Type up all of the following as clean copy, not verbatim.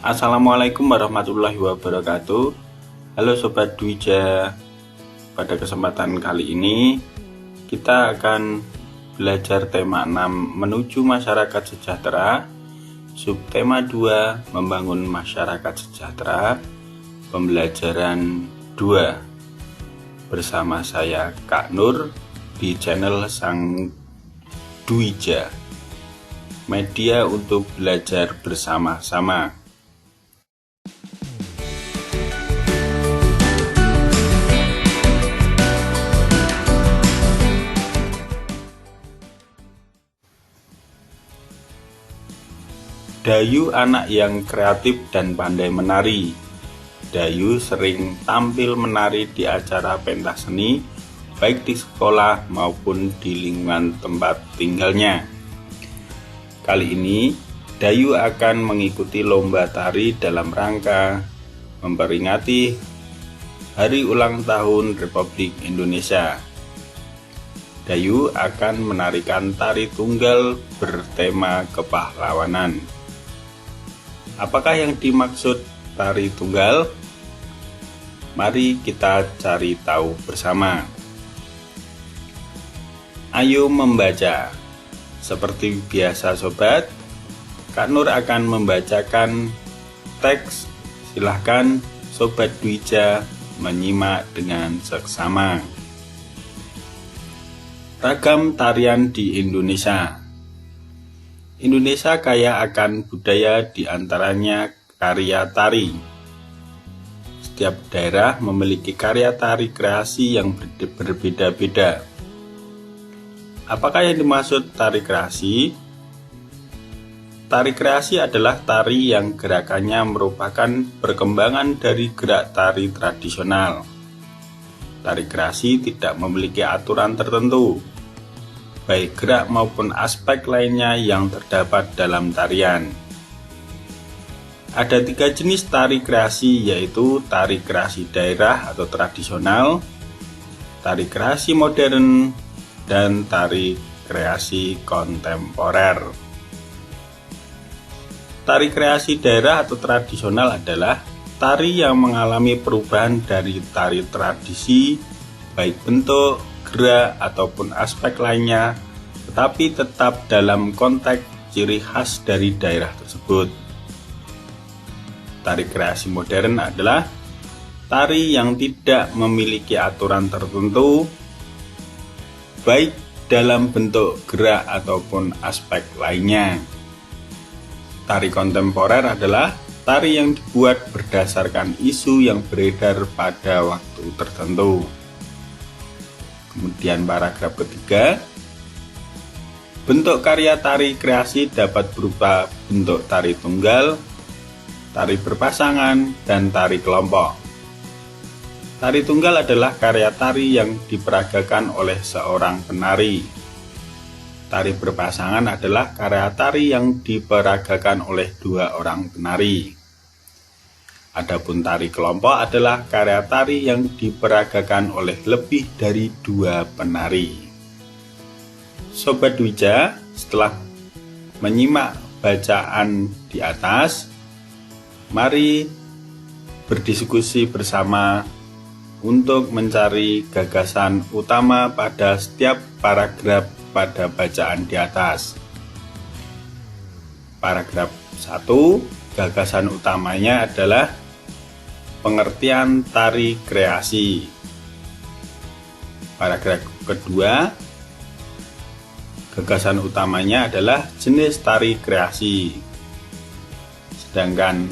Assalamualaikum warahmatullahi wabarakatuh. Halo Sobat Dwija. Pada kesempatan kali ini kita akan belajar tema 6 menuju masyarakat sejahtera, subtema 2 membangun masyarakat sejahtera, pembelajaran 2 bersama saya Kak Nur di channel Sang Dwija, media untuk belajar bersama-sama. Dayu anak yang kreatif dan pandai menari. Dayu sering tampil menari di acara pentas seni, baik di sekolah maupun di lingkungan tempat tinggalnya. Kali ini, Dayu akan mengikuti lomba tari dalam rangka memperingati Hari Ulang Tahun Republik Indonesia. Dayu akan menarikan tari tunggal bertema kepahlawanan. Apakah yang dimaksud tari tunggal? Mari kita cari tahu bersama. Ayo membaca. Seperti biasa sobat, Kak Nur akan membacakan teks. Silahkan Sobat Dwija menyimak dengan seksama. Ragam tarian di Indonesia. Indonesia kaya akan budaya, di antaranya karya tari. Setiap daerah memiliki karya tari kreasi yang berbeda-beda. Apakah yang dimaksud tari kreasi? Tari kreasi adalah tari yang gerakannya merupakan perkembangan dari gerak tari tradisional. Tari kreasi tidak memiliki aturan tertentu, baik gerak maupun aspek lainnya yang terdapat dalam tarian. Ada 3 jenis tari kreasi, yaitu tari kreasi daerah atau tradisional, tari kreasi modern, dan tari kreasi kontemporer. Tari kreasi daerah atau tradisional adalah tari yang mengalami perubahan dari tari tradisi, baik bentuk, gerak, ataupun aspek lainnya, tetapi tetap dalam konteks ciri khas dari daerah tersebut. Tari kreasi modern adalah tari yang tidak memiliki aturan tertentu, baik dalam bentuk gerak ataupun aspek lainnya. Tari kontemporer adalah tari yang dibuat berdasarkan isu yang beredar pada waktu tertentu. Kemudian paragraf ketiga, bentuk karya tari kreasi dapat berupa bentuk tari tunggal, tari berpasangan, dan tari kelompok. Tari tunggal adalah karya tari yang diperagakan oleh seorang penari. Tari berpasangan adalah karya tari yang diperagakan oleh 2 orang penari. Adapun tari kelompok adalah karya tari yang diperagakan oleh lebih dari 2 penari. Sobat Dwija, setelah menyimak bacaan di atas, mari berdiskusi bersama untuk mencari gagasan utama pada setiap paragraf pada bacaan di atas. Paragraf 1, gagasan utamanya adalah pengertian tari kreasi. Paragraf kedua, gagasan utamanya adalah jenis tari kreasi. Sedangkan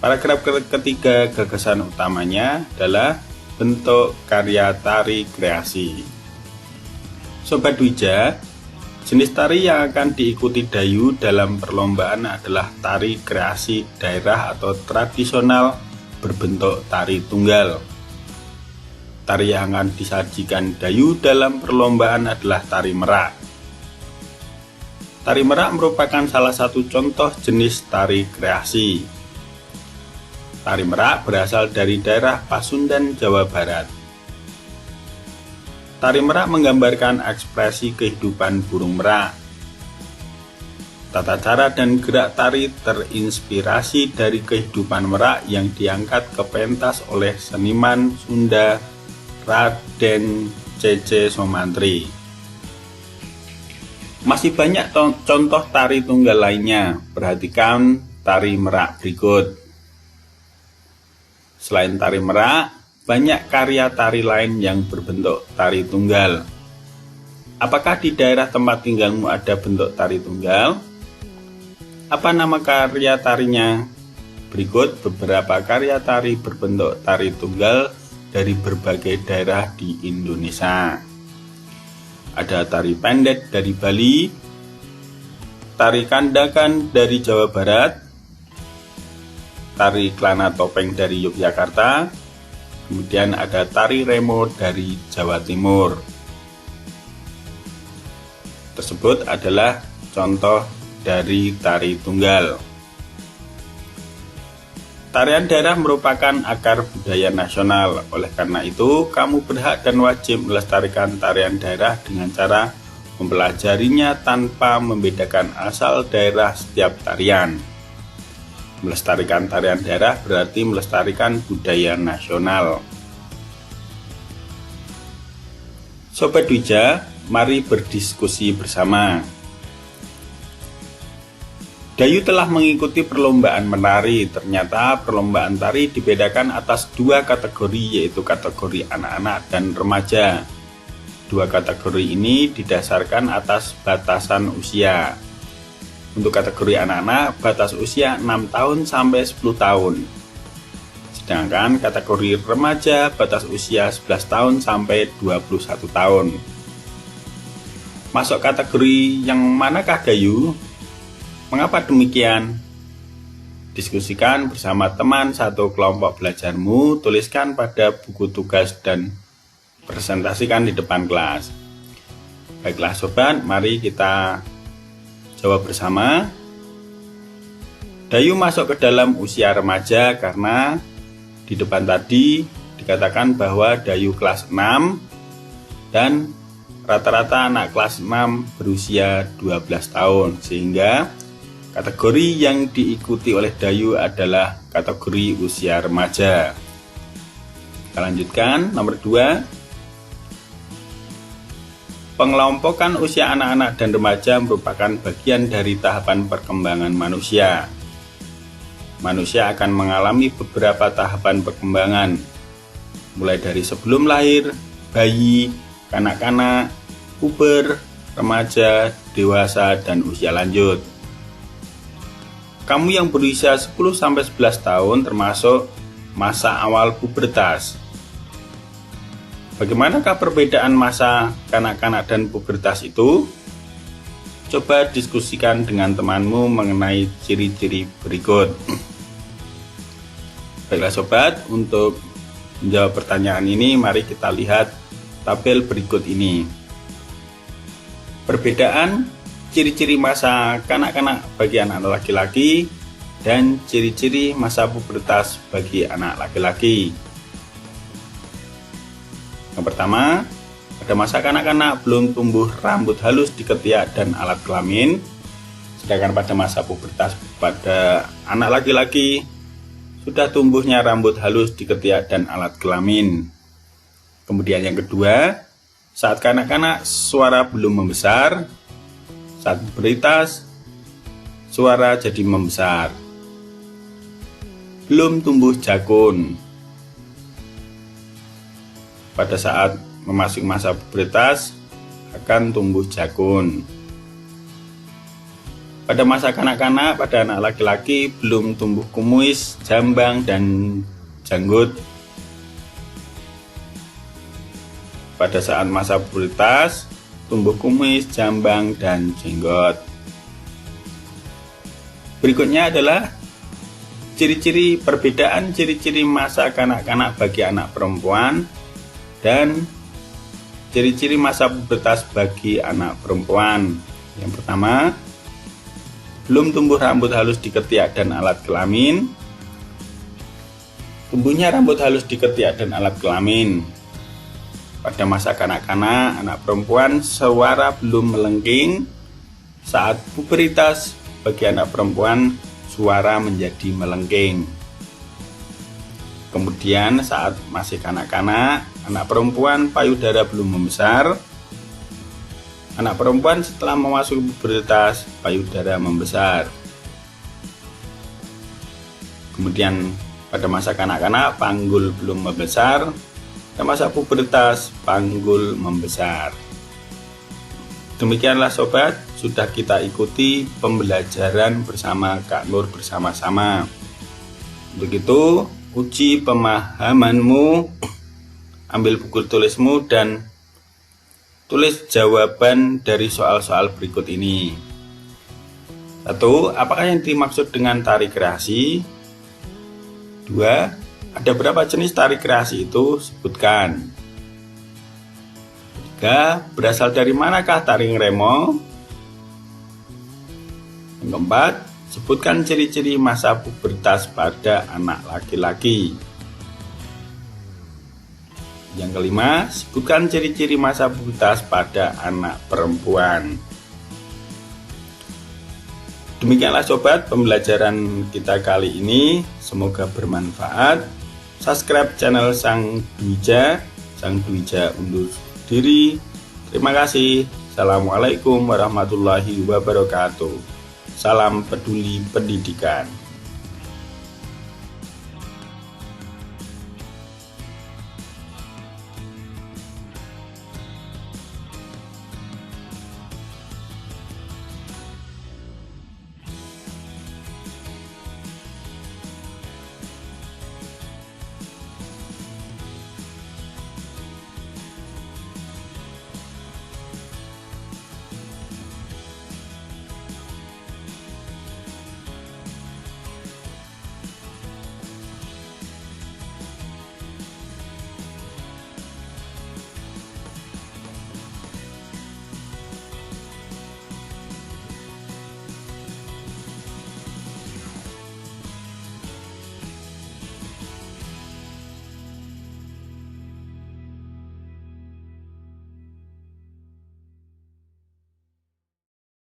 paragraf ketiga, gagasan utamanya adalah bentuk karya tari kreasi. Sobat Dwija, jenis tari yang akan diikuti Dayu dalam perlombaan adalah tari kreasi daerah atau tradisional berbentuk tari tunggal. Tari yang akan disajikan Dayu dalam perlombaan adalah tari merak. Tari merak merupakan salah satu contoh jenis tari kreasi. Tari merak berasal dari daerah Pasundan, Jawa Barat. Tari merak menggambarkan ekspresi kehidupan burung merak. Tata cara dan gerak tari terinspirasi dari kehidupan Merak yang diangkat ke pentas oleh seniman Sunda Raden C.C. Somantri. Masih banyak contoh tari tunggal lainnya. Perhatikan tari Merak berikut. Selain tari Merak, banyak karya tari lain yang berbentuk tari tunggal. Apakah di daerah tempat tinggalmu ada bentuk tari tunggal? Apa nama karya tarinya? Berikut beberapa karya tari berbentuk tari tunggal dari berbagai daerah di Indonesia. Ada tari pendek dari Bali, tari kandakan dari Jawa Barat, tari kelana topeng dari Yogyakarta, kemudian ada tari remo dari Jawa Timur. Tersebut adalah contoh dari tari tunggal. Tarian daerah merupakan akar budaya nasional. Oleh karena itu, kamu berhak dan wajib melestarikan tarian daerah dengan cara mempelajarinya tanpa membedakan asal daerah setiap tarian. Melestarikan tarian daerah berarti melestarikan budaya nasional. Sobat Dwija, mari berdiskusi bersama. Dayu telah mengikuti perlombaan menari. Ternyata perlombaan tari dibedakan atas dua kategori, yaitu kategori anak-anak dan remaja. Dua kategori ini didasarkan atas batasan usia. Untuk kategori anak-anak, batas usia 6 tahun sampai 10 tahun. Sedangkan kategori remaja, batas usia 11 tahun sampai 21 tahun. Masuk kategori yang manakah Dayu? Mengapa demikian? Diskusikan bersama teman satu kelompok belajarmu, tuliskan pada buku tugas dan presentasikan di depan kelas. Baiklah sobat, mari kita jawab bersama. Dayu masuk ke dalam usia remaja karena di depan tadi dikatakan bahwa Dayu kelas 6 dan rata-rata anak kelas 6 berusia 12 tahun, sehingga kategori yang diikuti oleh Dayu adalah kategori usia remaja. Kita lanjutkan, nomor 2. Pengelompokan usia anak-anak dan remaja merupakan bagian dari tahapan perkembangan manusia. Manusia akan mengalami beberapa tahapan perkembangan, mulai dari sebelum lahir, bayi, kanak-kanak, puber, remaja, dewasa, dan usia lanjut. Kamu yang berusia 10-11 tahun termasuk masa awal pubertas. Bagaimanakah perbedaan masa kanak-kanak dan pubertas itu? Coba diskusikan dengan temanmu mengenai ciri-ciri berikut. Baiklah sobat, untuk menjawab pertanyaan ini, mari kita lihat tabel berikut ini. Perbedaan ciri-ciri masa kanak-kanak bagi anak laki-laki dan ciri-ciri masa pubertas bagi anak laki-laki. Yang pertama, pada masa kanak-kanak belum tumbuh rambut halus di ketiak dan alat kelamin, sedangkan pada masa pubertas pada anak laki-laki sudah tumbuhnya rambut halus di ketiak dan alat kelamin. Kemudian yang kedua, saat kanak-kanak suara belum membesar, saat pubertas suara jadi membesar. Belum tumbuh jakun. Pada saat memasuki masa pubertas akan tumbuh jakun. Pada masa kanak-kanak pada anak laki-laki belum tumbuh kumis, jambang, dan janggut. Pada saat masa pubertas tumbuh kumis, jambang, dan jenggot. Berikutnya adalah ciri-ciri perbedaan ciri-ciri masa kanak-kanak bagi anak perempuan dan ciri-ciri masa pubertas bagi anak perempuan. Yang pertama, belum tumbuh rambut halus di ketiak dan alat kelamin. Tumbuhnya rambut halus di ketiak dan alat kelamin. Pada masa kanak-kanak, anak perempuan suara belum melengking, Saat pubertas bagi anak perempuan suara menjadi melengking. Kemudian saat masih kanak-kanak, anak perempuan payudara belum membesar. Anak perempuan setelah memasuki pubertas payudara membesar. Kemudian pada masa kanak-kanak panggul belum membesar. Dan masa pubertas panggul membesar. Demikianlah sobat, sudah kita ikuti pembelajaran bersama Kak Nur bersama-sama. Untuk itu, uji pemahamanmu, ambil buku tulismu dan tulis jawaban dari soal-soal berikut ini. 1. Apakah yang dimaksud dengan tari kreasi? 2. Ada berapa jenis tari kreasi itu? Sebutkan. 3. Berasal dari manakah tari ngremo? Yang keempat, sebutkan ciri-ciri masa pubertas pada anak laki-laki. Yang kelima, sebutkan ciri-ciri masa pubertas pada anak perempuan. Demikianlah sobat pembelajaran kita kali ini, semoga bermanfaat. Subscribe channel Sang Dwija undur diri. Terima kasih. Assalamualaikum warahmatullahi wabarakatuh. Salam peduli pendidikan.